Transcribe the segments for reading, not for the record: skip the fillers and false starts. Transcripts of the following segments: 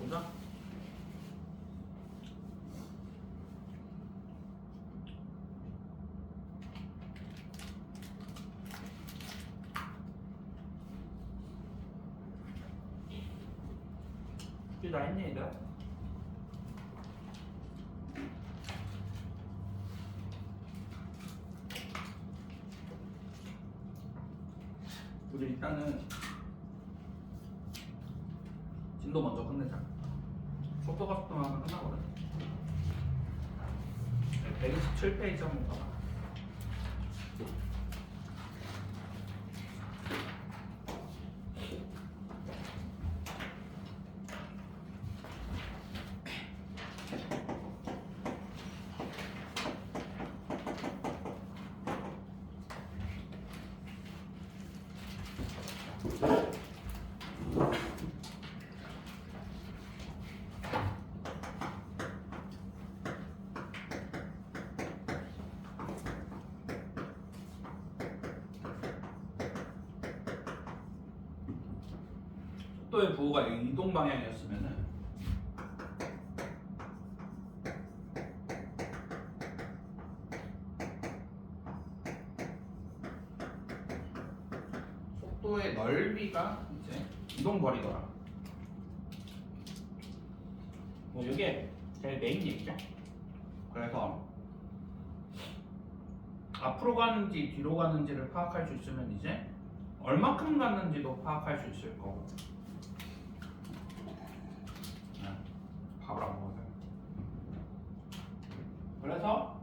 해보자. 이게 다 했니 얘들아? 우리 일단은 진도 먼저 끝내자. 속도가 속도만 끝나거든. 127페이지 한번 봐봐. 속도의 부호가 이동 방향이었으면은 속도의 넓이가 이제 이동 거리더라. 뭐 이게 제일 메인 얘기죠. 그래서 앞으로 가는지 뒤로 가는지를 파악할 수 있으면 이제 얼마큼 갔는지도 파악할 수 있을 거고. 밥을 안 먹어서. 그래서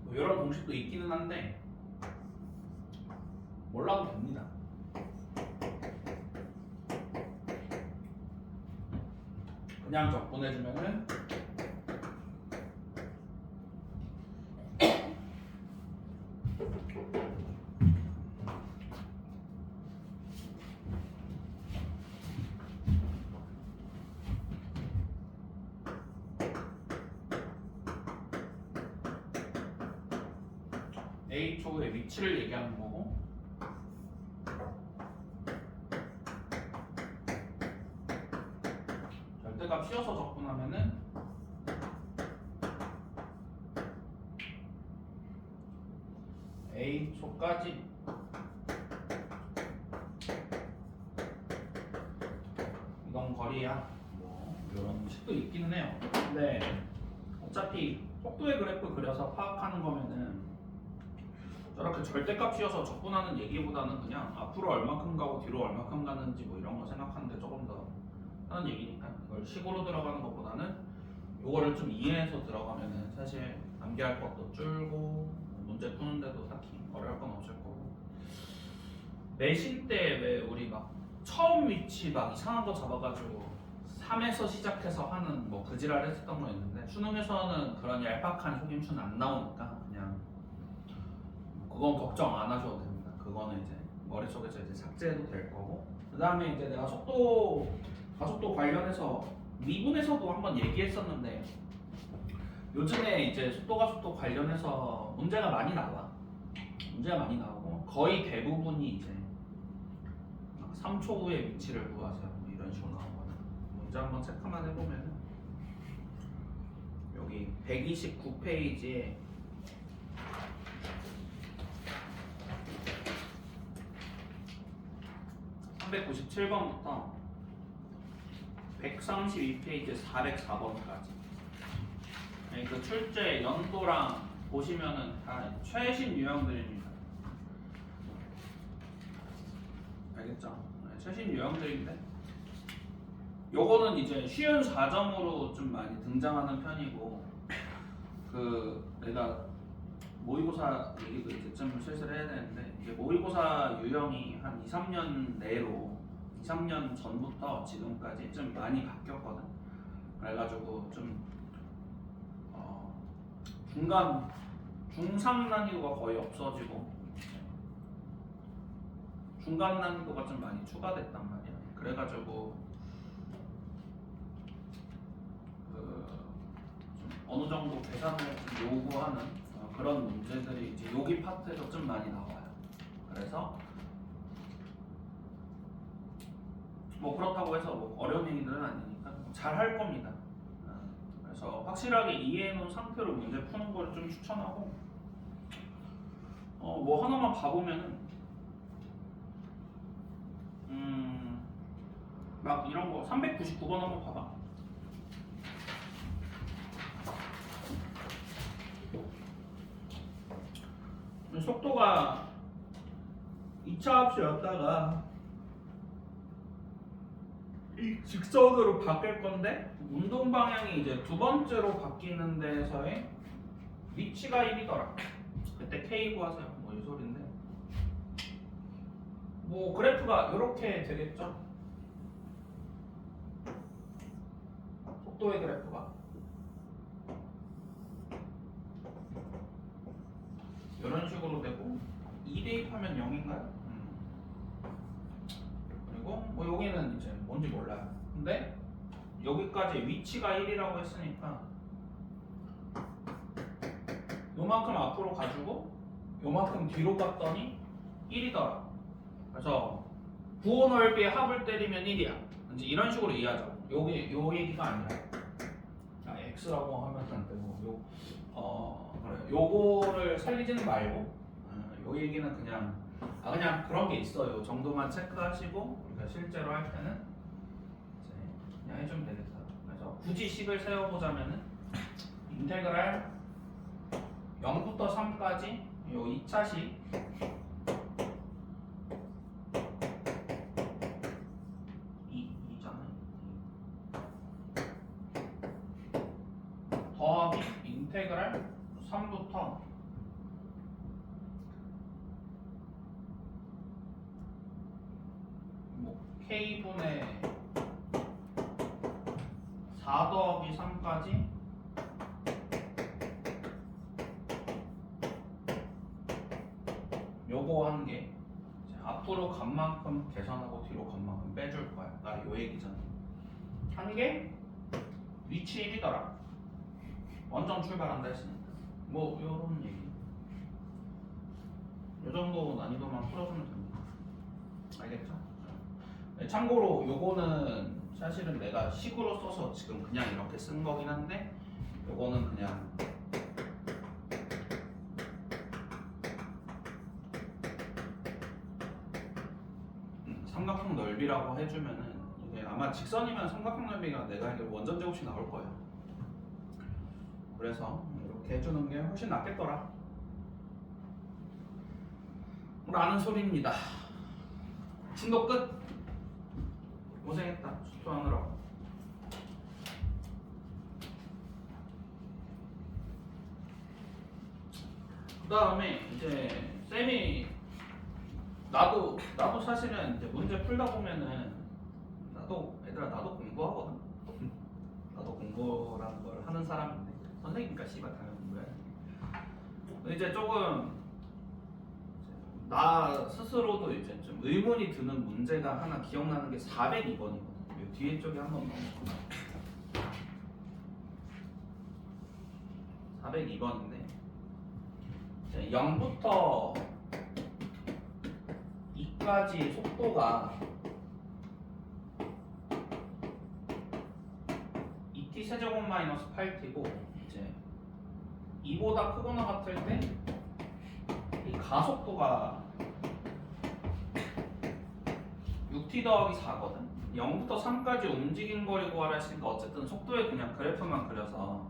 뭐 이런 공식도 있기는 한데 몰라도 됩니다. 그냥 적분해주면은 A초의 위치를 얘기하는 거고, 절대값 씌워서 적분하면은 A초까지 이건 거리야. 뭐 이런 식도 있기는 해요. 근데 어차피 속도의 그래프 그려서 파악하는 거면은 저렇게 절대값 씌워서 적분하는 얘기보다는 그냥 앞으로 얼마큼 가고 뒤로 얼마큼 갔는지 뭐 이런 거 생각하는데 조금 더 하는 얘기니까, 이걸 식으로 들어가는 것보다는 요거를 좀 이해해서 들어가면은 사실 암기할 것도 줄고 문제 푸는데도 딱히 어려울 건 없을 거고. 내신 때 왜 우리 막 처음 위치 막 이상한 거 잡아가지고 3에서 시작해서 하는 뭐 그 지랄 했었던 거 있는데, 수능에서는 그런 얄팍한 속임수는 안 나오니까 그냥 그건 걱정 안 하셔도 됩니다. 그거는 이제 머릿속에서 이제 삭제해도 될 거고. 그 다음에 이제 내가 가속도 관련해서 미분에서도 한번 얘기했었는데, 요즘에 이제 속도 관련해서 문제가 많이 나와. 문제가 많이 나오고 거의 대부분이 이제 3초 후에 위치를 구하세요. 뭐 이런 식으로 나오거든. 문제 한번 체크만 해보면은 여기 129페이지에 397번부터 132페이지 404번까지 그 출제 연도랑 보시면은 다 최신 유형들입니다. 알겠죠? 최신 유형들인데 요거는 이제 쉬운 4점으로 좀 많이 등장하는 편이고, 그 내가 모의고사 얘기도 이제 좀 슬슬 해야 되는데, 이제 모의고사 유형이 한 2, 3년 내로 2, 3년 전부터 지금까지 좀 많이 바뀌었거든. 그래가지고 좀 중상 난이도가 거의 없어지고 중간 난이도가 좀 많이 추가됐단 말이야. 그래가지고 좀 어느 정도 계산을 요구하는 그런 문제들이 이제 여기 파트에서 좀 많이 나와요. 그래서 뭐 그렇다고 해서 뭐 어려운 얘기들은 아니니까 잘 할 겁니다. 그래서 확실하게 이해해 놓은 상태로 문제 푸는 걸 좀 추천하고 뭐 하나만 봐보면은 막 이런 거 399번 한번 봐봐. 속도가 2차 합수였다가 이 직선으로 바뀔 건데 운동 방향이 이제 두 번째로 바뀌는 데에서의 위치가 1이더라. 그때 K 구하세요. 뭐 이 소린데. 뭐 그래프가 이렇게 되겠죠. 속도의 그래프가 이런 식으로 되고 2 대입하면 0인가요? 그리고 뭐 여기는 이제 뭔지 몰라요. 근데 여기까지 위치가 1이라고 했으니까 요만큼 앞으로 가지고 요만큼 뒤로 갔더니 1이더라. 그래서 부호 넓이의 합을 때리면 1이야. 이제 이런 식으로 이해하죠. 요 얘기가 아니라 x라고 하면 안 되고 그래. 요거를 살리지는 말고 요 얘기는 그냥 그런 게 있어요. 정도만 체크하시고 우리가 실제로 할 때는 이제 그냥 해주면 되겠다. 그래서 굳이 식을 세워보자면은 인테그랄 0부터 3까지 요 2차식 더하기 인테그랄 3부터 K분의 4 더하기 3까지 요거 한 개 앞으로 간 만큼 계산하고 뒤로 간 만큼 빼줄 거야. 요 얘기잖아. 한 개 위치 1이더라. 완전 출발한다 했으니까 뭐 요런 얘기. 요 정도 난이도만 풀어주면 됩니다. 알겠죠? 참고로 요거는 사실은 내가 식으로 써서 지금 그냥 이렇게 쓴 거긴 한데 요거는 그냥 삼각형 넓이라고 해주면은 이게 아마 직선이면 삼각형 넓이가 내가 알기로 원전 제곱씩 나올 거예요. 그래서 이렇게 해주는 게 훨씬 낫겠더라 라는 소리입니다. 진도 끝. 고생했다. 수투하느라고. 그 다음에 이제 쌤이 나도 사실은 이제 문제 풀다 보면은 나도 공부하거든. 나도 공부라는 걸 하는 사람인데 선생님이니까 씨발 당연히 공부해. 이제 조금 나 스스로도 이제 좀 의문이 드는 문제가 하나 기억나는 게 402번이거든. 뒤에 쪽에 한번 넣어볼까? 402번인데 0부터 2까지 속도가 2t 세제곱 마이너스 8t고 이제 2보다 크거나 같을 때 이 가속도가 6t 더하기 4거든. 0부터 3까지 움직인 거리 구하라 했으니까 어쨌든 속도에 그냥 그래프만 그려서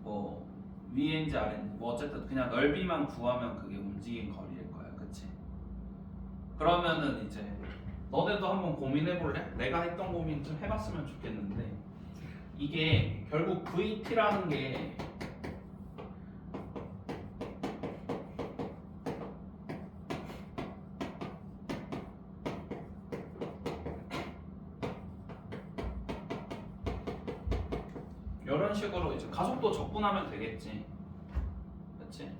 뭐 위인지 아래인지 뭐 어쨌든 그냥 넓이만 구하면 그게 움직인 거리일 거야. 그치? 그러면은 이제 너네도 한번 고민해 볼래? 내가 했던 고민 좀 해봤으면 좋겠는데 이게 결국 VT라는 게 이런 식으로 이제 가속도 적분하면 되겠지. 그치?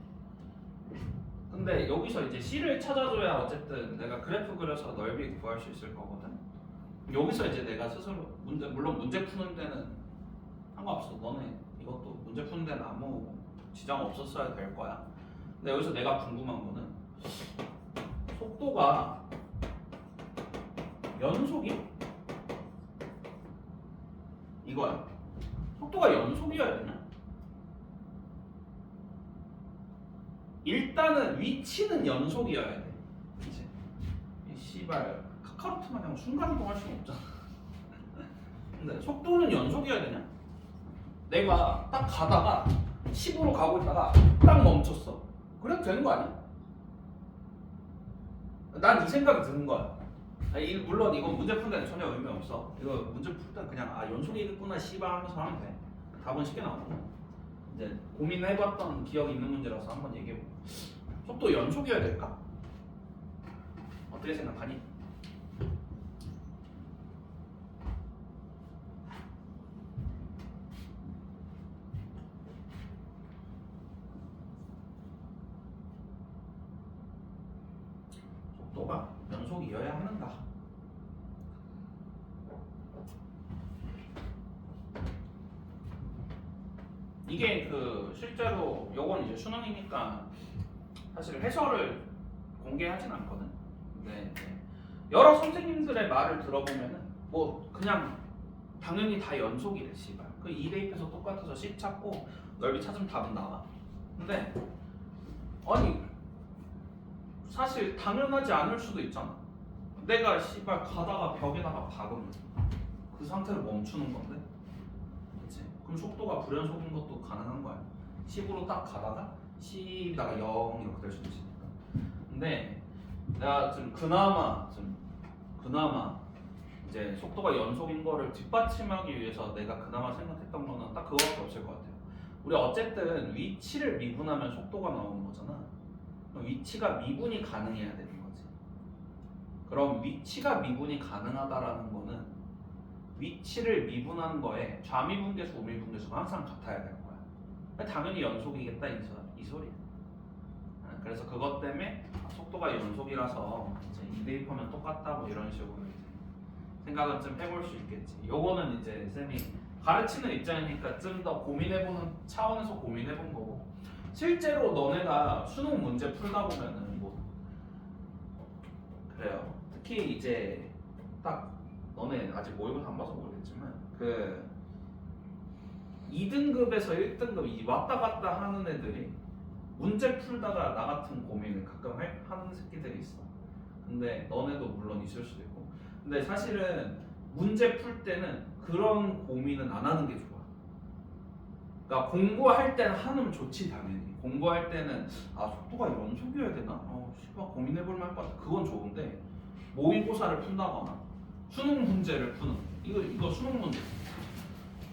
근데 여기서 이제 C를 찾아줘야 어쨌든 내가 그래프 그려서 넓이 구할 수 있을 거거든. 여기서 이제 내가 스스로 물론 문제 푸는 데는 상관없어. 너네 이것도 문제 푸는 데는 아무 지장 없었어야 될 거야. 근데 여기서 내가 궁금한 거는 속도가 연속이 이거야. 속도가 연속이어야 되냐? 일단은 위치는 연속이어야 돼. 그치? 이 씨발 카카로트 마냥 순간이동할 수는 없잖아. 근데 속도는 연속이어야 되냐? 내가 딱 가다가 10으로 가고 있다가 딱 멈췄어. 그래도 되는 거 아니야? 난 이 생각이 드는 거야. 아니, 물론 이건 문제 푸는 데는 전혀 의미 없어. 이거 문제 풀 때 그냥 연속이겠구나 씨발 하면서 하면 돼. 답은 쉽게 나오고. 이제 고민해봤던 기억이 있는 문제라서 한번 얘기해볼게. 속도 연속이어야 될까? 어떻게 생각하니? 속도가 연속이어야 하는가? 이게 실제로 요건 이제 수능이니까 사실 해설을 공개하진 않거든. 근데 여러 선생님들의 말을 들어보면은 뭐 그냥 당연히 다 연속이래 씨발. 그 2대입해서 똑같아서 C 찾고 넓이 찾으면 답은 나와. 근데 아니 사실 당연하지 않을 수도 있잖아. 내가 씨발 가다가 벽에다가 박으면 그 상태로 멈추는 건데, 그치? 그럼 속도가 불연속인 것도 가능한 거야. 10으로 딱 가다가 10에다가 0 이렇게 될 수도 있으니까. 근데 내가 그나마 이제 속도가 연속인 거를 뒷받침하기 위해서 내가 그나마 생각했던 거는 딱 그거밖에 없을 것 같아요. 우리 어쨌든 위치를 미분하면 속도가 나오는 거잖아. 그럼 위치가 미분이 가능해야 되는 거지. 그럼 위치가 미분이 가능하다라는 거는 위치를 미분한 거에 좌미분계수, 우미분계수가 항상 같아야 되는 거야. 당연히 연속이겠다 이 소리야. 그래서 그것 때문에 속도가 연속이라서 이제 2대입하면 똑같다 뭐 이런 식으로 이제 생각은 좀 해볼 수 있겠지. 요거는 이제 쌤이 가르치는 입장이니까 좀 더 고민해보는 차원에서 고민해본 거고, 실제로 너네가 수능 문제 풀다 보면은 뭐 그래요. 특히 이제 딱 너네 아직 모의고사 안 봐서 모르겠지만 2등급에서 1등급 이 왔다 갔다 하는 애들이 문제 풀다가 나 같은 고민을 가끔 하는 새끼들이 있어. 근데 너네도 물론 있을 수도 있고. 근데 사실은 문제 풀 때는 그런 고민은 안 하는 게 좋아. 그러니까 공부할 때는 하면 좋지 당연히. 공부할 때는 속도가 연속이어야 되나? 씨발 고민해볼 만할 것 같아. 그건 좋은데 모의고사를 푼다거나 수능 문제를 푸는 이거 수능 문제.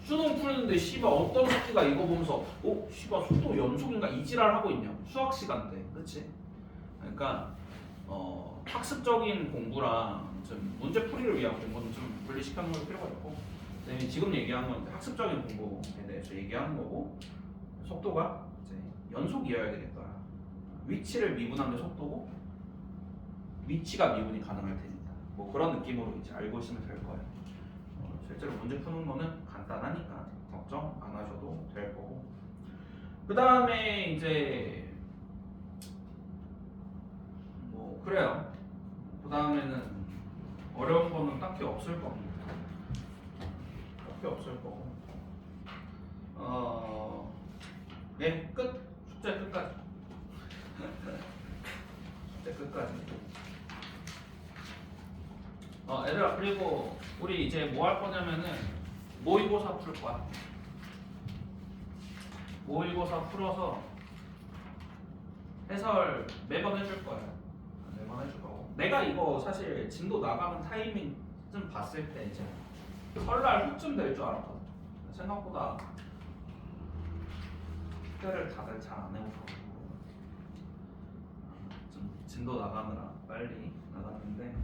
수능 푸는데 씨발 어떤 새끼가 이거 보면서 씨발 속도 연속인가 이지랄 하고 있냐 수학 시간 때, 그렇지? 그러니까 학습적인 공부랑 좀 문제 풀이를 위한 공부는 좀 분리시켜 놓을 필요가 있고, 지금 얘기하는 건 학습적인 공부에 대해서 얘기하는 거고, 속도가 이제 연속이어야 되겠더라. 위치를 미분하는 게 속도고 위치가 미분이 가능할 테니까 뭐 그런 느낌으로 이제 알고 있으면 될 거예요. 실제로 문제 푸는 거는 간단하니까 걱정 안 하셔도 될 거고, 그 다음에 이제 뭐 그래요. 그 다음에는 어려운 거는 딱히 없을 겁니다. 딱히 없을 거고, 네, 끝. 숙제 끝까지. 숙제 끝까지. 얘들아, 그리고 우리 이제 뭐 할 거냐면은 모의고사 풀 거야. 모의고사 풀어서 해설 매번 해줄 거야. 매번 해줄 거고. 내가 이거 사실 진도 나가는 타이밍 좀 봤을 때 이제 설날 후쯤 될 줄 알았거든. 생각보다 숙제를 다들 잘 안 해오셔가지고 좀 진도 나가느라 빨리 나갔는데,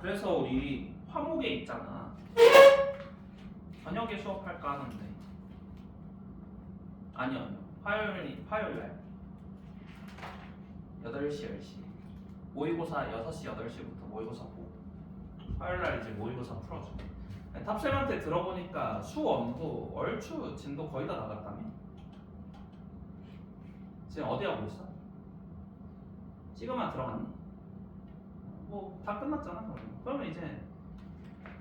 그래서 우리 화목에 있잖아. 저녁에 수업할까 하는데, 아니요. 화요일날 8시 10시 모의고사 6시 8시부터 모의고사 보고 화요일날 이제 모의고사 풀어줘. 탑쌤한테 들어보니까 수원도 얼추 진도 거의 다 나갔다며? 지금 어디 하고 있어? 시그마 들어갔니? 뭐 다 끝났잖아. 그러면 이제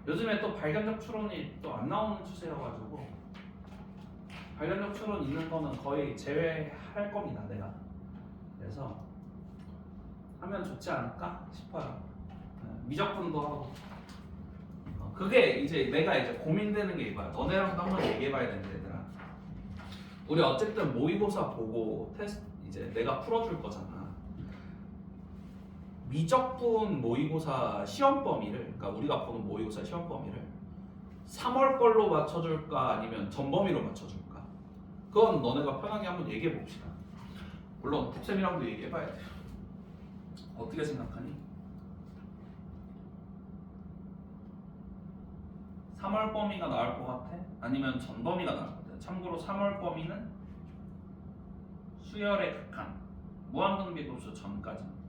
요즘에 또 발견적 추론이 또 안 나오는 추세여가지고 발견적 추론 있는 거는 거의 제외할 겁니다, 내가. 그래서 하면 좋지 않을까 싶어요. 미적분도 하고. 그게 이제 내가 이제 고민되는 게 이거야. 너네랑도 한번 얘기해봐야 되는데, 얘들아. 우리 어쨌든 모의고사 보고 테스트 이제 내가 풀어줄 거잖아. 미적분 모의고사 시험 범위를, 그러니까 우리가 보는 모의고사 시험 범위를 3월 걸로 맞춰줄까 아니면 전범위로 맞춰줄까? 그건 너네가 편하게 한번 얘기해 봅시다. 물론 북쌤이랑도 얘기해봐야 돼요. 어떻게 생각하니? 3월 범위가 나을 것 같아? 아니면 전범위가 나을 것 같아? 참고로 3월 범위는 수열의 극한, 무한등비급수 전까지.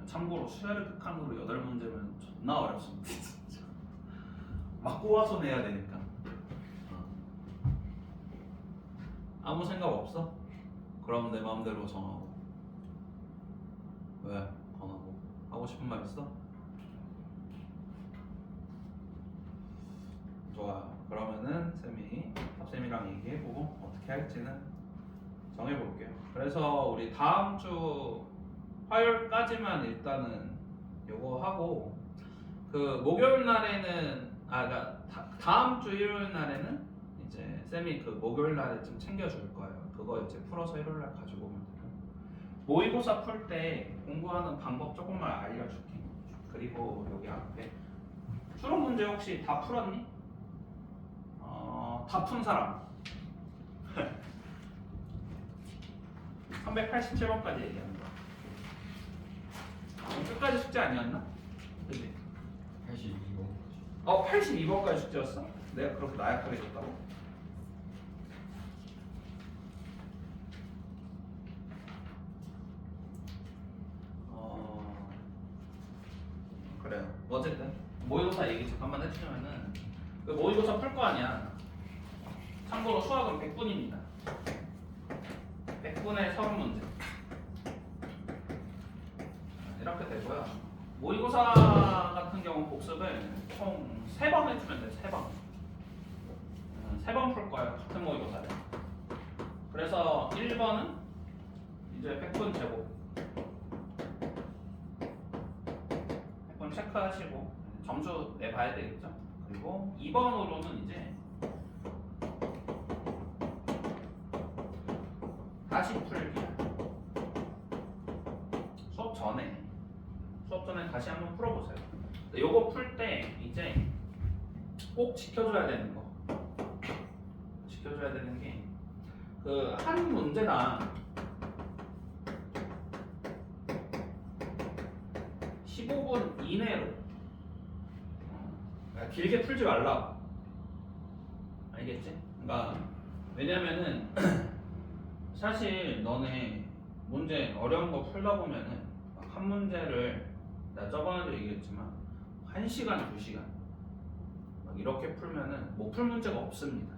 참고로 수열의 극한으로 8문제면 존나 어렵습니다. 진짜. 막 꼬아서 내야 되니까. 아무 생각 없어? 그럼 내 마음대로 정하고. 왜? 권하고. 하고 싶은 말 있어? 좋아. 그러면은 쌤이 탑쌤이랑 얘기해보고 어떻게 할지는 정해볼게요. 그래서 우리 다음 주 화요일까지만 일단은 요거 하고, 그 목요일 날에는 그러니까 다음 주 일요일 날에는 이제 쌤이 그 목요일 날에 좀 챙겨줄 거예요. 그거 이제 풀어서 일요일 날 가지고 오면 되고, 모의고사 풀 때 공부하는 방법 조금만 알려줄게. 그리고 여기 앞에 추론 문제 혹시 다 풀었니? 다 푼 사람 387번까지 얘기하는 거야. 끝까지 숙제 아니었나? 그치? 82번. 82번까지 숙제였어? 내가 그렇게 나약하게 줬다고? 그래요. 어쨌든 모의고사 얘기 잠깐만 해주면은, 그 모의고사 풀 거 아니야. 참고로 수학은 100분입니다. 100분에 30문제. 이렇게 되고요. 모의고사 같은 경우 복습을 총 3번 해주면 돼. 3번. 3번 풀 거예요. 같은 모의고사를. 그래서 1번은 이제 100분 제곱. 100분 체크하시고 점수 내봐야 되겠죠. 그리고 2번으로는 이제 다시 풀기. 수업 전에 다시 한번 풀어보세요. 요거 풀 때 이제 꼭 지켜줘야 되는 거. 지켜줘야 되는 게, 그 한 문제당 15분 이내로, 그러니까 길게 풀지 말라고. 알겠지? 그러니까 왜냐면은 사실 너네 문제 어려운 거 풀다 보면은 한 문제를, 내가 저번에도 얘기했지만 1시간, 2시간 막 이렇게 풀면은 못 풀 문제가 없습니다.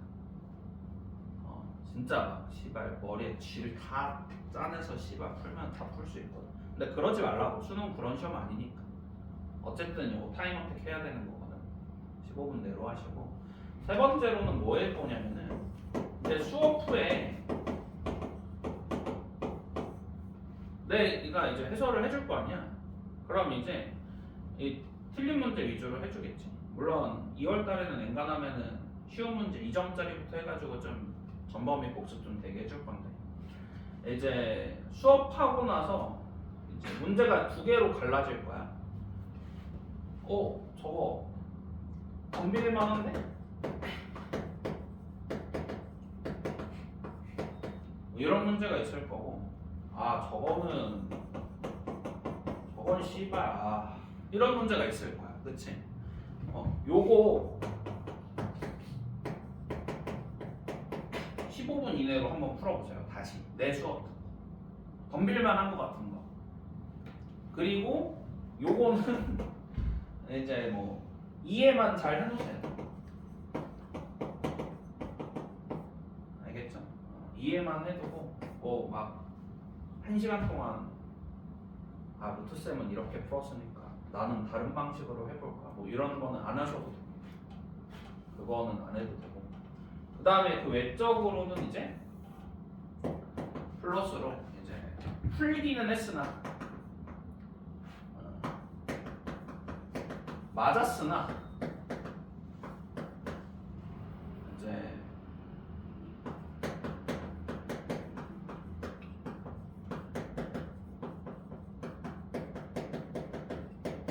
진짜 막 시발 머리에 쥐를 다 짜내서 시발 풀면 다 풀 수 있거든. 근데 그러지 말라고. 수능 그런 시험 아니니까. 어쨌든 이거 타임어택 해야 되는 거거든. 15분 내로 하시고, 세 번째로는 뭐 할 거냐면은 이제 수업 후에 내가 이제 해설을 해줄 거 아니야. 그럼 이제 이 틀린 문제 위주로 해주겠지. 물론 2월 달에는 엔간하면은 쉬운 문제 2점짜리부터 해가지고 좀 전범위 복습 좀 되게 해줄 건데, 이제 수업하고 나서 이제 문제가 2개로 갈라질 거야. 저거 덤빌만 한데? 이런 문제가 있을 거고, 저건 씨발 이런 문제가 있을 거야. 그치? 요거 15분 이내로 한번 풀어보세요. 다시 내 수업 듣고 덤빌만 한 거 같은 거. 그리고 요거는 이제 뭐 이해만 잘 해놓으세요. 알겠죠? 이해만 해두고 막 1시간 동안 루트쌤은 이렇게 풀었으니까 나는 다른 방식으로 해볼까? 뭐 이런 거는 안 하셔도 돼요. 그거는 안 해도 되고. 그 다음에 그 외적으로는 이제 플러스로 이제 풀리기는 했으나 맞았으나 이제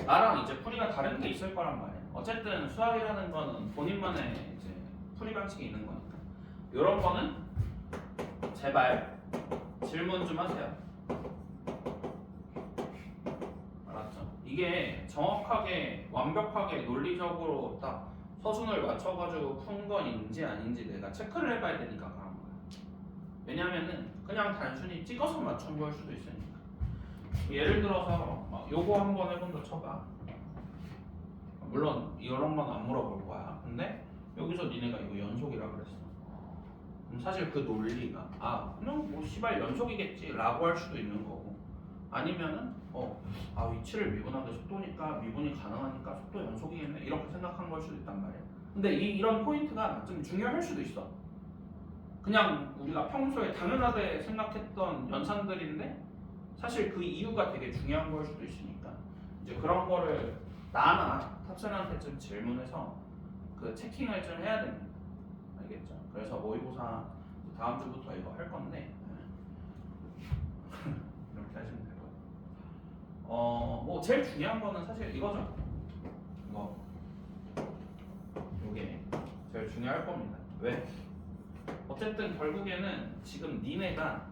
나랑 이제 풀이가 다른 게 있을 거란 말이야. 어쨌든 수학이라는 거는 본인만의 이제 풀이 방식이 있는 거니까. 이런 거는 제발 질문 좀 하세요. 알았죠? 이게 정확하게 완벽하게 논리적으로 딱 서순을 맞춰가지고 푼 건인지 아닌지 내가 체크를 해봐야 되니까 그런 거야. 왜냐면은 그냥 단순히 찍어서 맞춘 걸 수도 있으니까. 예를 들어서 막 요거 한번 해본다 쳐봐. 물론 이런 건 안 물어볼 거야. 근데 여기서 니네가 이거 연속이라 그랬어. 그럼 사실 그 논리가 그냥 뭐 씨발 연속이겠지 라고 할 수도 있는 거고, 아니면은 위치를 미분하는데 속도니까 미분이 가능하니까 속도 연속이겠네 이렇게 생각한 걸 수도 있단 말이야. 근데 이런 포인트가 좀 중요할 수도 있어. 그냥 우리가 평소에 당연하게 생각했던 연산들인데 사실 그 이유가 되게 중요한 걸 수도 있으니까 이제 그런 거를 나나 탑승한테 좀 질문해서 그 체킹을 좀 해야 됩니다. 알겠죠? 그래서 모의고사 다음 주부터 이거 할 건데 이렇게 하시면 될 거예요. 뭐 제일 중요한 거는 사실 이거죠. 이게 제일 중요할 겁니다. 왜? 어쨌든 결국에는 지금 니네가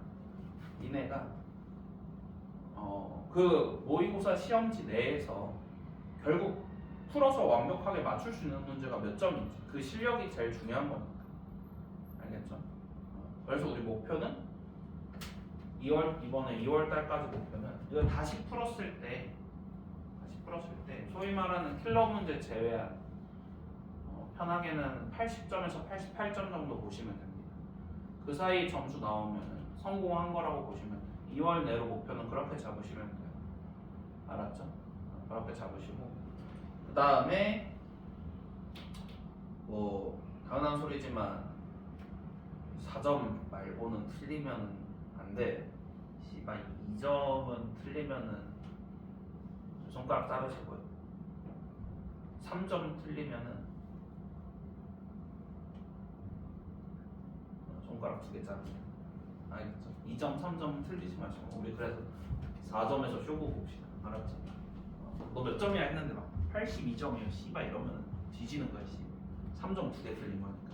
그 모의고사 시험지 내에서 결국 풀어서 완벽하게 맞출 수 있는 문제가 몇 점인지 그 실력이 제일 중요한 거니까. 알겠죠? 그래서 우리 목표는 이번에 2월 달까지 목표는 이거 다시 풀었을 때 소위 말하는 킬러 문제 제외한 편하게는 80점에서 88점 정도 보시면 됩니다. 그 사이 점수 나오면 성공한 거라고 보시면 돼요. 2월 내로 목표는 그렇게 잡으시면 돼요. 알았죠? 그렇게 잡으시고 그 다음에 뭐 당연한 소리지만 4점 말고는 틀리면 안 돼. 씨발 2점은 틀리면은 손가락 자르시고요. 3점 틀리면은 손가락 2개 자르세요. 알겠죠? 2점, 3점 틀리지 마시고 우리 그래서 4점에서 쇼부 봅시다. 알았지? 너 몇 점이야 했는데 막 82점이야 씨발 이러면 뒤지는 거야 씨. 3점 2개 틀린 거니까.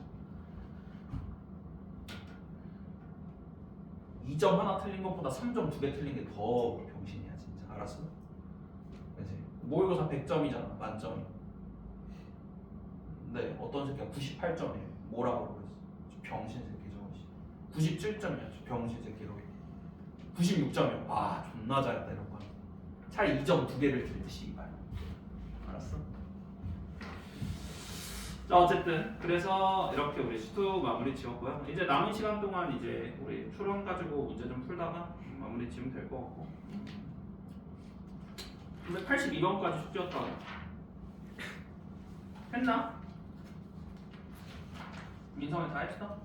2점 하나 틀린 것보다 3점 2개 틀린 게 더 병신이야 진짜. 알았어? 그치? 모의고사 100점이잖아 만점이. 근데 어떤 새끼가 98점이에요. 뭐라고 그랬어? 병신 새끼 저거. 97점이야 병신 새끼 저거. 96점이야. 와 존나 잘했다 이런 거. 차라리 2점 2개를 틀지 씨발. 알았어? 자 어쨌든 그래서 이렇게 우리 시투 마무리 지었고요. 이제 남은 시간 동안 이제 우리 추론 가지고 문제 좀 풀다가 마무리 지으면 될 것 같고. 근데 82번까지 숙제였다. 했나? 민성이 다 했어?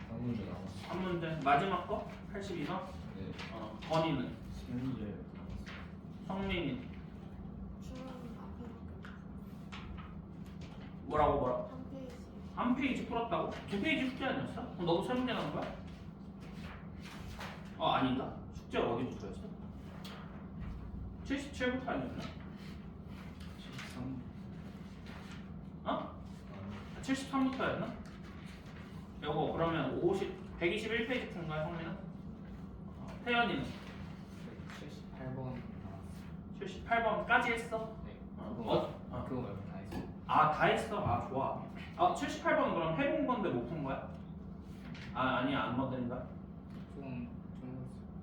한 문제 남았어. 한 문제 마지막 거? 82번? 네. 건이는? 세 문제 남았어. 성민이 주문 앞에 뭐라고? 한 페이지. 한 페이지 풀었다고? 2페이지 숙제 아니었어? 그럼 너도 3문제 나온 거야? 아닌가? 숙제 어디부터였어? 77부터 아니었나? 73. 73부터였나? 요거 그러면 121페이지 푼 거야 성민아? 태연이는? 78번 남았어. 78번까지 했어? 네. 그거 그거 말고 다 했어. 다 했어? 좋아. 78번은 그럼 해본 건데 못 푼 거야? 아니야 안 건드린 거야? 좀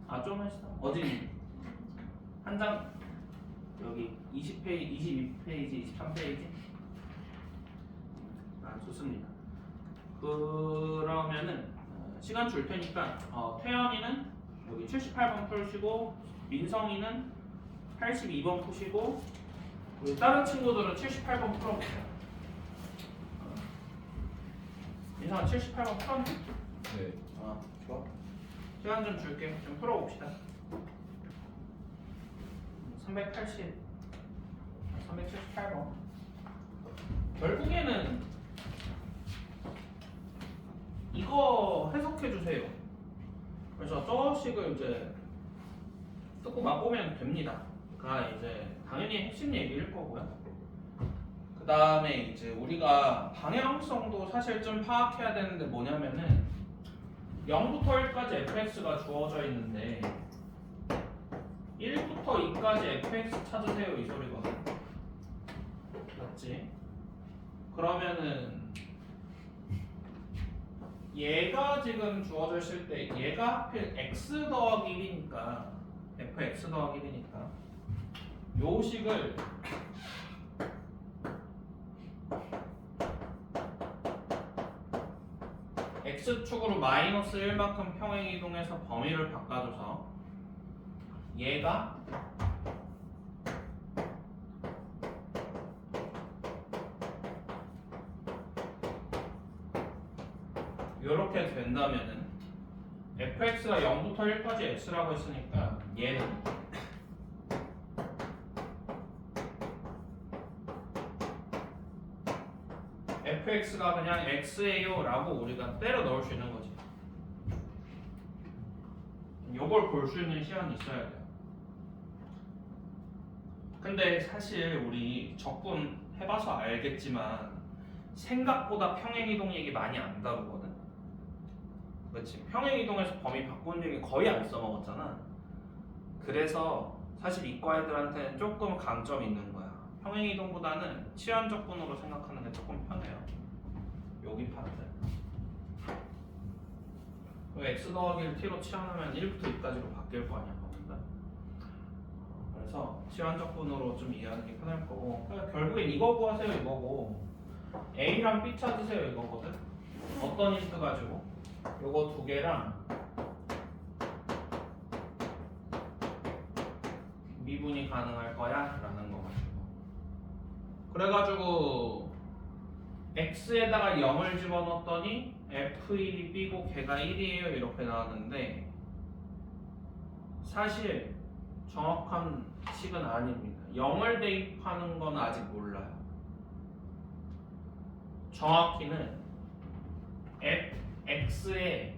했어. 좀 했어. 어디? 한 장 여기 20페이지, 22페이지, 23페이지. 좋습니다. 그러면은 시간 줄 테니까 태연이는 여기 78번 풀시고 민성이는 82번 푸시고 우리 다른 친구들은 78번 풀어보세요. 민성아 78번 풀었니? 네. 아 좋아. 시간 좀 줄게. 좀 풀어봅시다. 380, 378번. 결국에는 이거 해석해 주세요. 그래서 저식을 이제 조금만 보면 됩니다. 그가 이제 당연히 핵심 얘기일 거고요. 그 다음에 이제 우리가 방향성도 사실 좀 파악해야 되는데 뭐냐면은 0부터 1까지 fx가 주어져 있는데 1부터 2까지 fx 찾으세요 이 소리거든. 맞지? 그러면은 얘가 지금 주어져 있을 때 얘가 하필 x 더하기 1이니까 fx 더하기 1이니까 요 식을 x축으로 마이너스 1만큼 평행이동해서 범위를 바꿔줘서 얘가 이렇게 된다면은 fx가 0부터 1까지 x라고 했으니까 얘는 fx가 그냥 x예요 라고 우리가 때려 넣을 수 있는 거지. 요걸 볼 수 있는 시간이 있어야 돼요. 근데 사실 우리 적분 해봐서 알겠지만 생각보다 평행이동 얘기 많이 안 다루거든. 그렇지? 평행이동에서 범위 바꾸는 얘기 거의 안 써먹었잖아. 그래서 사실 이과 애들한테는 조금 강점이 있는 거야. 평행이동보다는 치환적분으로 생각하는 게 조금 편해요. 여기 파트. x 더하기 1 t로 치환하면 1부터 2까지로 바뀔 거 아니야, 범위가. 그래서 치환적분으로 좀 이해하는 게 편할 거고. 그러니까 결국엔 이거 구하세요, 이거고. a랑 b 찾으세요, 이거거든. 어떤 힌트 가지고? 요거 두 개랑 미분이 가능할 거야? 라는 거 가지고. 그래가지고 x에다가 0을 집어넣었더니 f1이 b고 걔가 1이에요 이렇게 나왔는데 사실 정확한 식은 아닙니다. 0을 대입하는 건 아직 몰라요. 정확히는 x에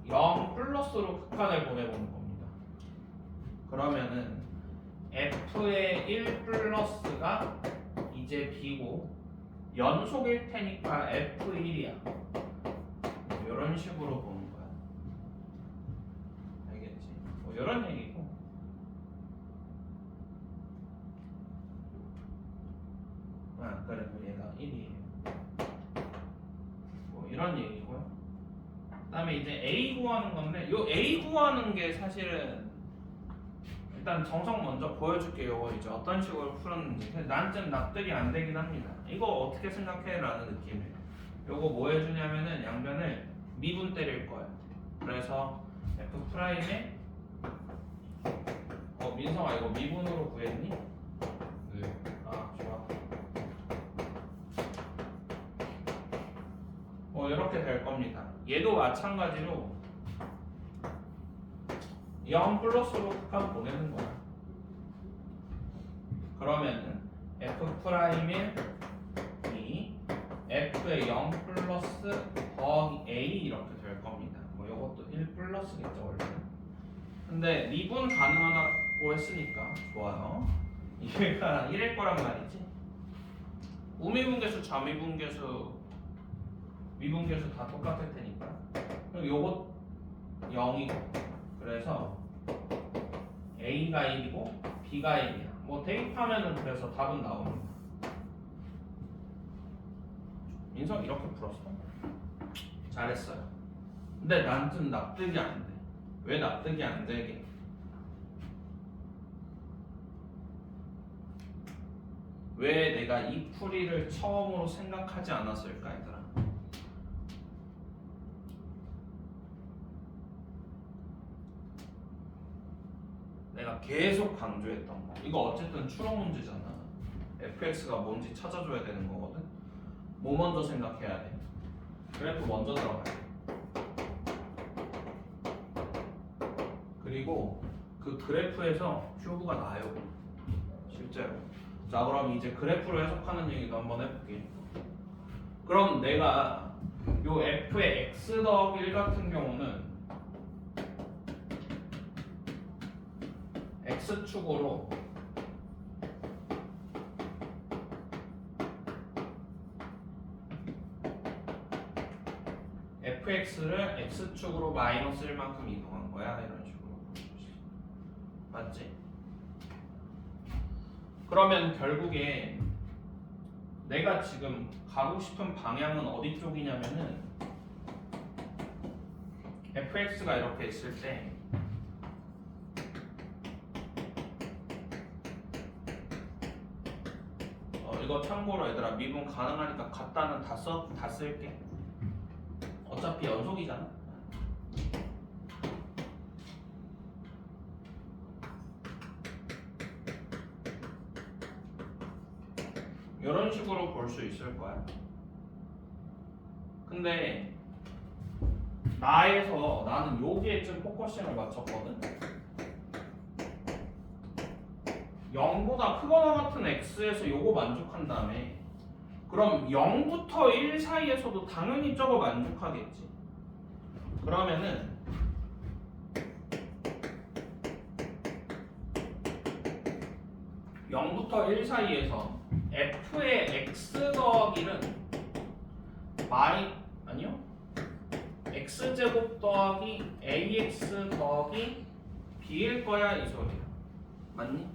0 플러스로 극한을 보내보는 겁니다. 그러면은 f의 1 플러스가 이제 b고 연속일 테니까 f1이야. 이런 식으로 보는 거야. 알겠지? 뭐 이런 얘기고. 아 그래, 뭐 얘가 1이에요. 뭐 이런 얘기고요. 그다음에 이제 a 구하는 건데, 요 a 구하는 게 사실은 일단 정석 먼저 보여줄게요. 요거 이제 어떤 식으로 풀었는지. 난 좀 납득이 안 되긴 합니다. 이거 어떻게 생각해? 라는 느낌이에요. 요거 뭐 해주냐면은 양변을 미분 때릴 거예요. 그래서 f 프라임에 민성아 이거 미분으로 구했니? 네. 아 좋아. 이렇게 될 겁니다. 얘도 마찬가지로 0 플러스로 극한 보내는 거야. 그러면은 f 프라임의 이 f의 0 플러스 더하기 a 이렇게 될 겁니다. 뭐 이것도 1 플러스겠죠 원래는. 근데 미분 가능하다고 했으니까 좋아요. 얘가 1일 거란 말이지. 우미분계수, 좌미분계수, 미분계수 다 똑같을 테니까. 그럼 요것 0이고. 그래서 A가 1이고 B가 1이야. 뭐 대입하면은 그래서 답은 나옵니다. 민석 이렇게 풀었어. 잘했어요. 근데 난 좀 납득이 안 돼. 왜 납득이 안 되게? 왜 내가 이 풀이를 처음으로 생각하지 않았을까 얘들아? 내가 계속 강조했던 거. 이거 어쨌든 추론 문제잖아. fx가 뭔지 찾아줘야 되는 거거든. 뭐 먼저 생각해야 돼? 그래프 먼저 들어가야 돼. 그리고 그 그래프에서 큐브가 나요. 실제로. 자, 그럼 이제 그래프로 해석하는 얘기도 한번 해볼게. 그럼 내가 요 f의 x 더하기 1 같은 경우는 x축으로 fx를 x축으로 마이너스 1만큼 이동한 거야. 이런 식으로. 맞지? 그러면 결국에 내가 지금 가고 싶은 방향은 어디 쪽이냐면은 fx가 이렇게 있을 때 이거 참고로 얘들아 미분 가능하니까 같다는 다 쓸게. 어차피 연속이잖아. 이런 식으로 볼 수 있을 거야. 근데 나는 여기에 좀 포커싱을 맞췄거든. 0보다 크거나 같은 x에서 요거 만족한 다음에 그럼 0부터 1 사이에서도 당연히 저거 만족하겠지. 그러면은 (0부터 1) 사이에서 f의 x 더하기는 아니요 x제곱 더하기 ax 더하기 b일 거야 이 소리야. 맞니?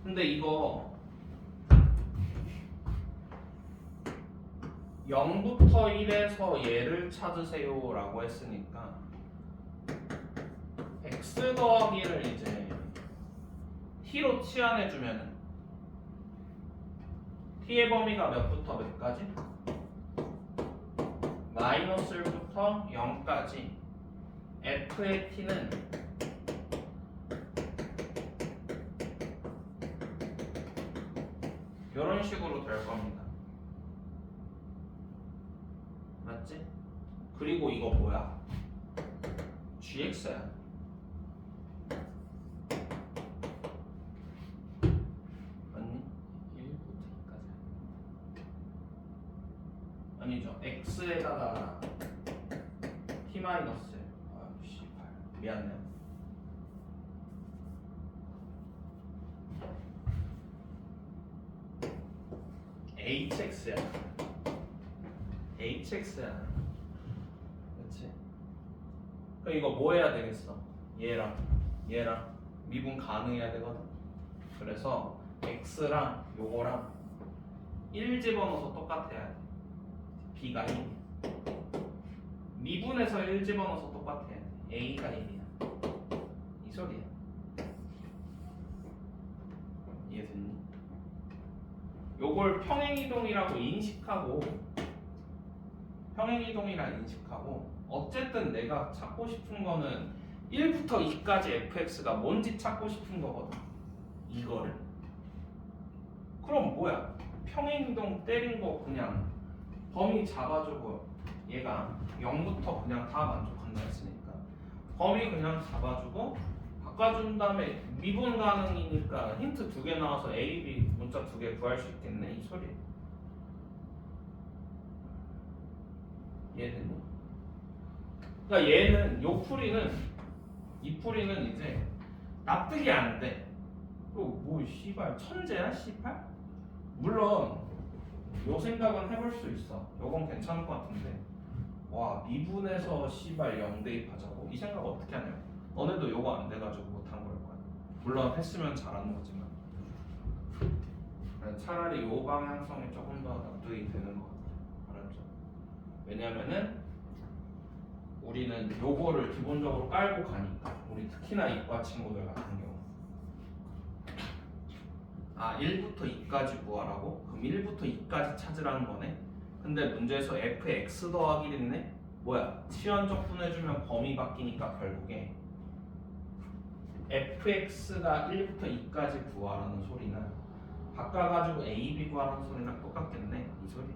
근데 이거 0부터 1에서 얘를 찾으세요 라고 했으니까 x 더하기를 이제 t로 치환해주면 t의 범위가 몇부터 몇까지? 마이너스 1부터 0까지 f의 t는 이런 식으로 될 겁니다. 맞지? 그리고 이거 뭐야? gx야. 맞니? 1부터 2까지. 아니죠. x에다가 t 마이너스. 아, 씨발. 미안해요. hx야. hx야. 그렇지? 그럼 이거 뭐 해야 되겠어? 얘랑 미분 가능해야 되거든. 그래서 x랑 요거랑 1 집어넣어서 똑같아야 돼. b가 1. 미분에서 1 집어넣어서 똑같아야 돼. a가 1이야. 이 소리야. 이해됐니? 요걸 평행이동이라고 인식하고 어쨌든 내가 찾고 싶은 거는 1부터 2까지 fx가 뭔지 찾고 싶은 거거든. 이거를. 그럼 뭐야? 평행이동 때린 거 그냥 범위 잡아주고 얘가 0부터 그냥 다 만족한다 했으니까 범위 그냥 잡아주고 바꿔준 다음에 미분 가능이니까 힌트 2개 나와서 A, B 문자 2개 구할 수 있겠네 이 소리. 이해됐니? 그러니까 얘는 이 풀이는 이제 납득이 안 돼. 뭐 씨발 천재야 씨발? 물론 요 생각은 해볼 수 있어. 요건 괜찮을 것 같은데 와 미분에서 씨발 0 대입하자고 이 생각 어떻게 하냐. 너네도 요거 안 돼가지고 못한 걸 거야. 물론 했으면 잘하는 거지만 차라리 요 방향성이 조금 더 납득이 되는 것 같아. 알았죠? 왜냐면은 우리는 요거를 기본적으로 깔고 가니까. 우리 특히나 이과 친구들 같은 경우 1부터 2까지 구하라고? 그럼 1부터 2까지 찾으라는 거네. 근데 문제에서 fx 더하기 있네? 뭐야? 치환적분해주면 범위 바뀌니까 결국에 fx가 1부터 2까지 구하라는 소리는 바꿔가지고 a, b 구하라는 소리랑 똑같겠네 이 소리야.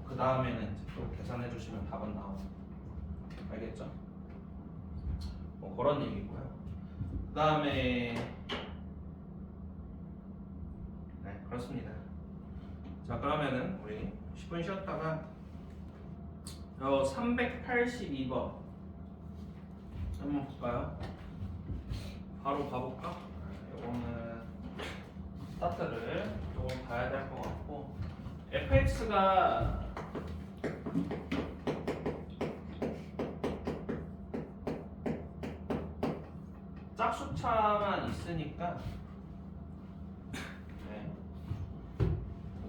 그 다음에는 이제 또 계산해 주시면 답은 나오고 알겠죠? 뭐 그런 얘기고요. 그 다음에 네 그렇습니다. 자 그러면은 우리 10분 쉬었다가 382번 한번 볼까요? 바로 가볼까? 요거는 스타트를 조금 봐야 될 것 같고 fx가 짝수차만 있으니까 네.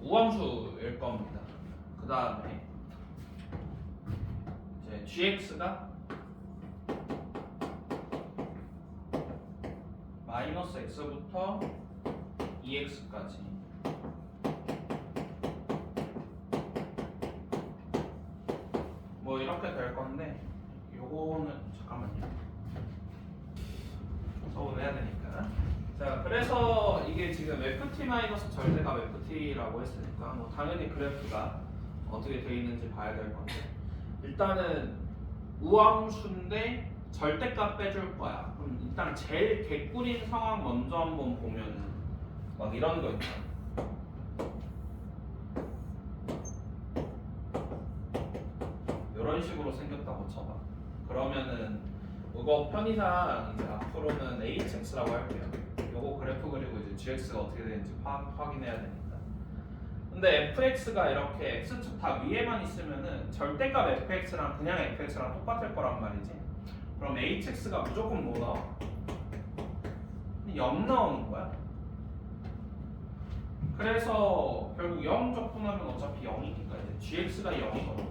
우함수일 겁니다. 그 다음에 이제 gx가 마이너스 x부터 2x까지 뭐 이렇게 될 건데 요거는 잠깐만요. 서울해야 되니까. 자 그래서 이게 지금 FT 마이너스 절대가 FT라고 했으니까 뭐 당연히 그래프가 어떻게 돼 있는지 봐야 될 건데 일단은 우함수인데 절대값 빼줄 거야. 그럼 일단 제일 개꿀인 상황 먼저 한번 보면은 막 이런 거 있다. 이런 식으로 생겼다고 쳐봐. 그러면은 이거 편의상 이제 앞으로는 hx라고 할게요. 요거 그래프 그리고 이제 gx가 어떻게 되는지 확인해야 되니까. 근데 fx가 이렇게 x축 다 위에만 있으면은 절대값 fx랑 그냥 fx랑 똑같을 거란 말이지. 그럼 hx가 무조건 뭐 나와? 0 나오는 거야. 그래서 결국 0 적분하면 어차피 0이니까 이제 gx가 0이거든.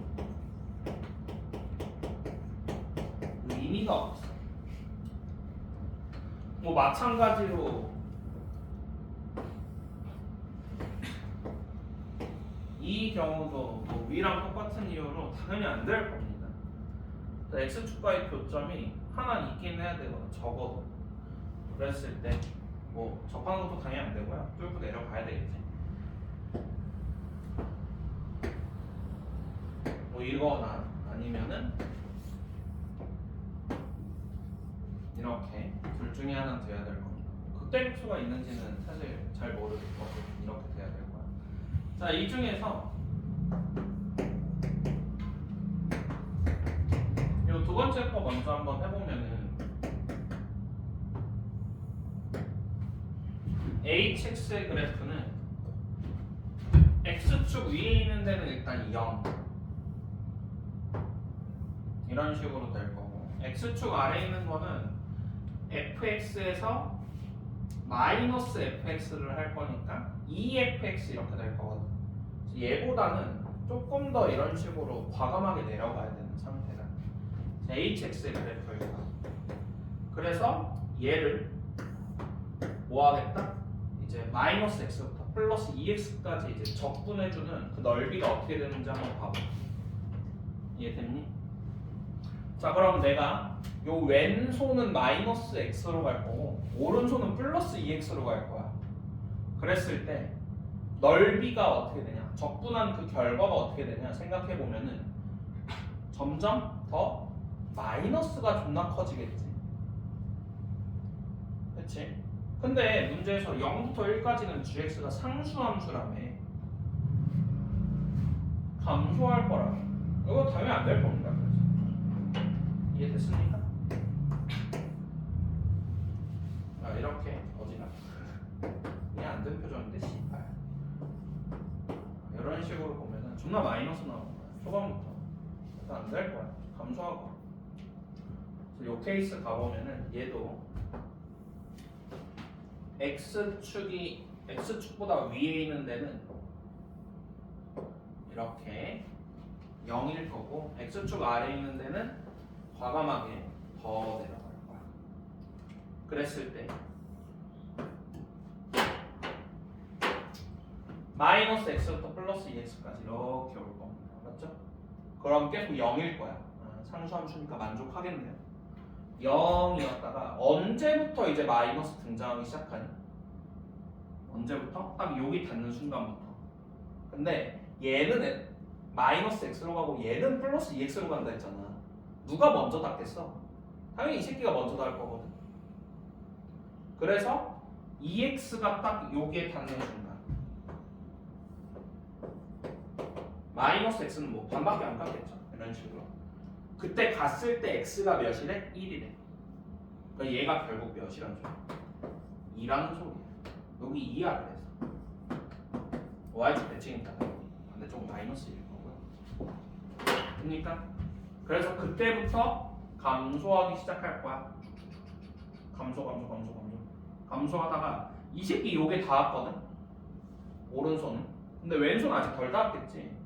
의미가 없어. 뭐 마찬가지로 이 경우도 뭐 위랑 똑같은 이유로 당연히 안 될 겁니다. x축과의 교점이 하나 있긴 해야 되거든. 적어도. 그랬을 때 뭐 접하는 것도 당연히 안 되고요. 뚫고 내려가야 되겠지. 뭐 이거나 아니면은 이렇게 둘 중에 하나 돼야 될 겁니다. 극대립수가 있는지는 사실 잘 모르겠고 이렇게 돼야 될 거야. 자, 이 중에서 이 두 번째 거 먼저 한번 해보면은 hx의 그래프는 x축 위에 있는 데는 일단 0 이런 식으로 될 거고 x축 아래에 있는 거는 fx에서 마이너스 fx를 할 거니까 2fx 이렇게 될 거거든. 얘보다는 조금 더 이런 식으로 과감하게 내려가야 되는 상태다. hx의 그래프일 거야. 그래서 얘를 뭐 하겠다? 이제 마이너스 x부터 플러스 2x까지 이제 적분해주는 그 넓이가 어떻게 되는지 한번 봐봐. 이해됐니? 자 그럼 내가 요 왼손은 마이너스 x로 갈 거고 오른손은 플러스 2x로 갈 거야. 그랬을 때 넓이가 어떻게 되냐? 적분한 그 결과가 어떻게 되냐? 생각해 보면은 점점 더 마이너스가 존나 커지겠지. 그치? 근데 문제에서 0부터 1까지는 gx가 상수함수라며 감소할 거라며. 이거 당연히 안 될 겁니다. 그래서 이해됐습니까? 아 이렇게 어디나 그냥 안 된 표정인데 씨발 이런 식으로 보면은 존나 마이너스 나오는 거야. 초반부터 일단 안 될 거야. 감소하고. 그래서 요 케이스 가보면은 얘도 x축보다 위에 있는 데는 이렇게 0일 거고 x축 아래에 있는 데는 과감하게 더 내려갈 거야. 그랬을 때 마이너스 x부터 플러스 2x까지 이렇게 올 겁니다. 맞죠? 그럼 계속 0일 거야. 상수함수니까 만족하겠네요. 0이었다가 언제부터 이제 마이너스 등장하기 시작하니? 언제부터? 딱 여기 닿는 순간부터. 근데 얘는 마이너스 x로 가고 얘는 플러스 2x로 간다 했잖아. 누가 먼저 닿겠어? 당연히 이 새끼가 먼저 닿을 거거든. 그래서 2x가 딱 여기에 닿는 순간 마이너스 x는 뭐 반밖에 안 갔겠죠. 이런 식으로. 그때 갔을 때 x가 몇이래? 1이래. 그러니까 얘가 결국 몇이란 소리야? 2라는 소리야. 여기 2야 그래서. y축 대칭이니까 반대쪽 마이너스 1일 거고요. 그러니까 그래서 그때부터 감소하기 시작할 거야. 감소하다가 이 새끼 요게 닿았거든. 오른손은. 근데 왼손 아직 덜 닿았겠지.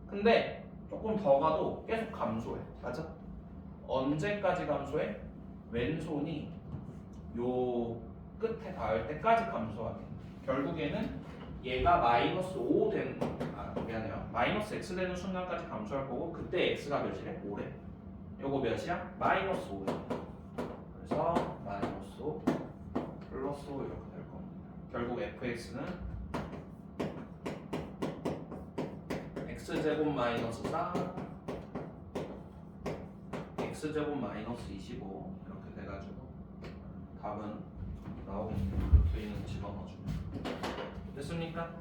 근데 조금 더 가도 계속 감소해. 맞아? 언제까지 감소해? 왼손이 요 끝에 닿을 때까지 감소하게. 결국에는 얘가 마이너스 5 되는 미안해요. 마이너스 x 되는 순간까지 감소할 거고 그때 x가 몇이래? 5래. 요거 몇이야? 마이너스 5야. 그래서 마이너스 5 플러스 5 이렇게 될 겁니다. 결국 fx는 x제곱 마이너스 4 x제곱 마이너스 25 이렇게 돼가지고 답은 나오겠네요. 루트인은 집어넣어주면 됐습니까?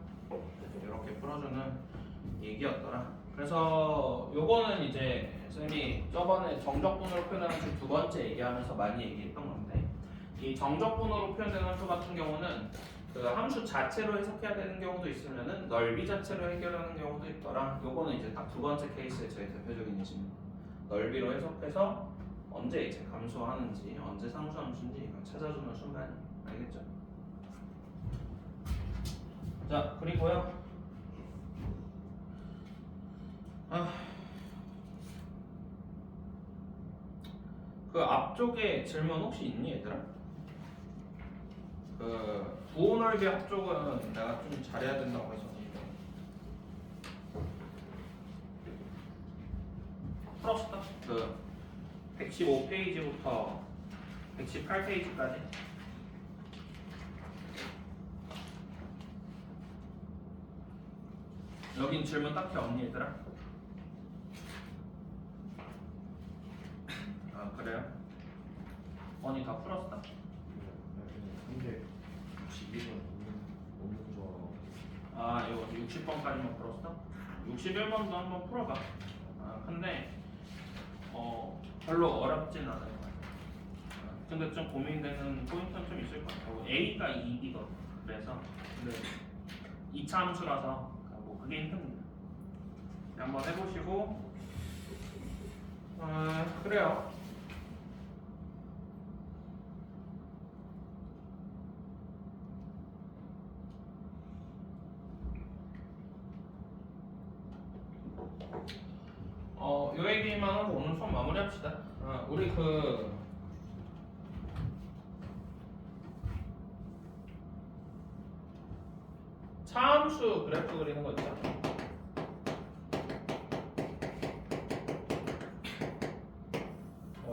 이렇게 풀어주는 얘기였더라. 그래서 요거는 이제 쌤이 저번에 정적분으로 표현하는 수 두 번째 얘기하면서 많이 얘기했던 건데 이 정적분으로 표현되는 함수 같은 경우는 그 함수 자체로 해석해야 되는 경우도 있으면은 넓이 자체로 해결하는 경우도 있더라. 요거는 이제 딱 두 번째 케이스의 제일 대표적인 예시입니다. 넓이로 해석해서 언제 이제 감소하는지 언제 상수함수인지 이걸 찾아주는 순간이 알겠죠? 자 그리고요 그 앞쪽에 질문 혹시 있니 얘들아? 그 부호넓이 앞쪽은 내가 좀 잘해야 된다고 해서 풀었어. 그 115페이지부터 118페이지까지 여긴 질문 딱히 없니 얘들아? 아 그래요? 언니 다 풀었어? 근데 61번 너무 좋아. 아 이거 60번까지만 풀었어? 61번도 한번 풀어봐. 아 근데 별로 어렵진 않을 것 같아. 근데 좀 고민되는 포인트는 좀 있을 것 같아. A가 2이거든. 그래서 근데 2차 함수라서 뭐 그게 힘듭니다. 한번 해보시고 그래요. 요 얘기만 하고 오늘 수업 마무리합시다. 우리 그 차함수 그래프 그리는 거 있잖아.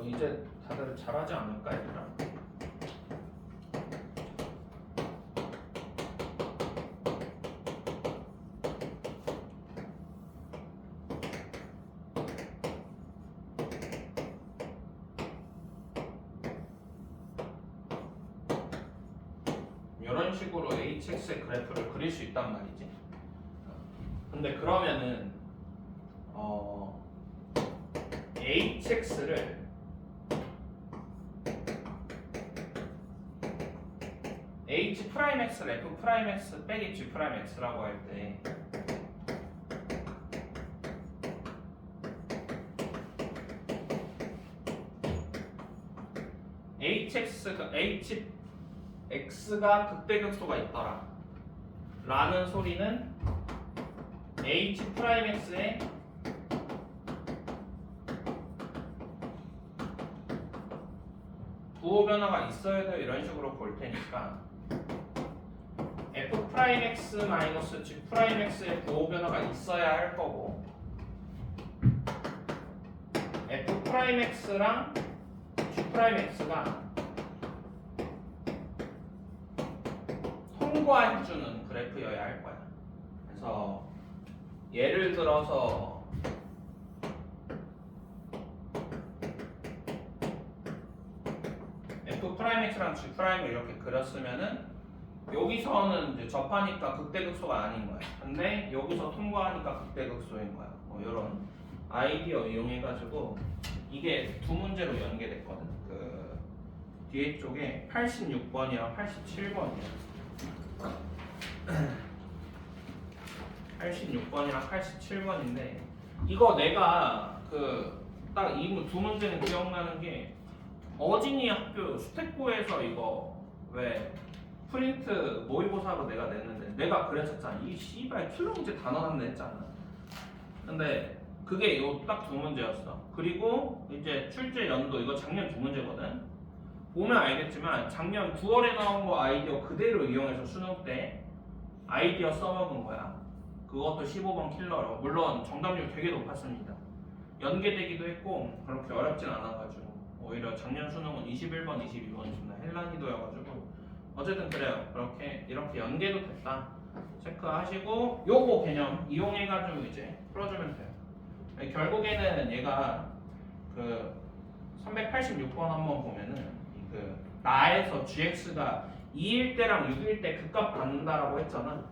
이제 다들 잘하지 않을까 얘들아? 이런 식으로 hx의 그래프를 그릴 수 있단 말이지. 근데 그러면은 hx를 h'x를 f'x 빼기 g'x라고 할 때 hx가 극대극소가 있더라 라는 소리는 h'x에 부호 변화가 있어야 돼요. 이런 식으로 볼 테니까 f'x-g'x의 부호 변화가 있어야 할 거고 G'X랑 G'X가 통과해주는 그래프여야 할 거야. 그래서 예를 들어서 F'X랑 G'을 이렇게 그렸으면은 여기서는 이제 접하니까 극대극소가 아닌 거야. 근데 여기서 통과하니까 극대극소인 거야. 뭐 이런 아이디어 이용해가지고 이게 두 문제로 연계됐거든. 그 뒤에 쪽에 86번이랑 87번이야. 86번이랑 87번인데 이거 내가 그 딱 이 두 문제는 기억나는 게 어진이 학교 수택고에서 이거 왜 프린트 모의고사로 내가 냈는데 내가 그랬었잖아. 이 씨발 킬러 문제 다 넣었네 했잖아. 근데 그게 요 딱 두 문제였어. 그리고 이제 출제 연도 이거 작년 두 문제거든. 보면 알겠지만 작년 9월에 나온 거 아이디어 그대로 이용해서 수능 때 아이디어 써먹은 거야. 그것도 15번 킬러로. 물론 정답률 되게 높았습니다. 연계되기도 했고 그렇게 어렵진 않아가지고 오히려 작년 수능은 21번, 22번이 존나 헬난이도여가지고 어쨌든 그래요. 그렇게 이렇게 연계도 됐다. 체크하시고 요거 개념 이용해가지고 이제 풀어주면 돼요. 결국에는 얘가 그 386번 한번 보면은 그 나에서 gx가 2일 때랑 6일 때 극값 받는다라고 했잖아.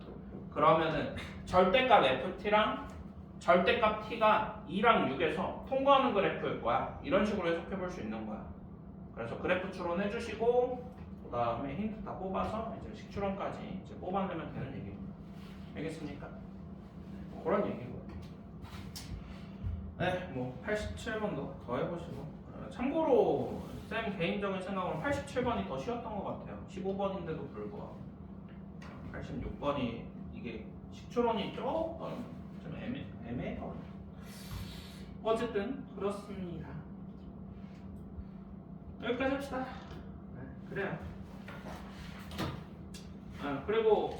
그러면은 절대값 ft랑 절대값 t가 2랑 6에서 통과하는 그래프일 거야. 이런 식으로 해석해 볼 수 있는 거야. 그래서 그래프 추론 해주시고 그 다음에 힌트 다 뽑아서 이제 식추론까지 이제 뽑아내면 되는 얘기입니다. 알겠습니까? 그런 얘기고요. 네, 뭐 87번도 더 해보시고 참고로 쌤 개인적인 생각으로 87번이 더 쉬웠던 것 같아요. 15번인데도 불구하고 86번이 이게 식추론이 조금 좀 애매해요. 어쨌든 그렇습니다. 여기까지 합시다. 네, 그래요. 그리고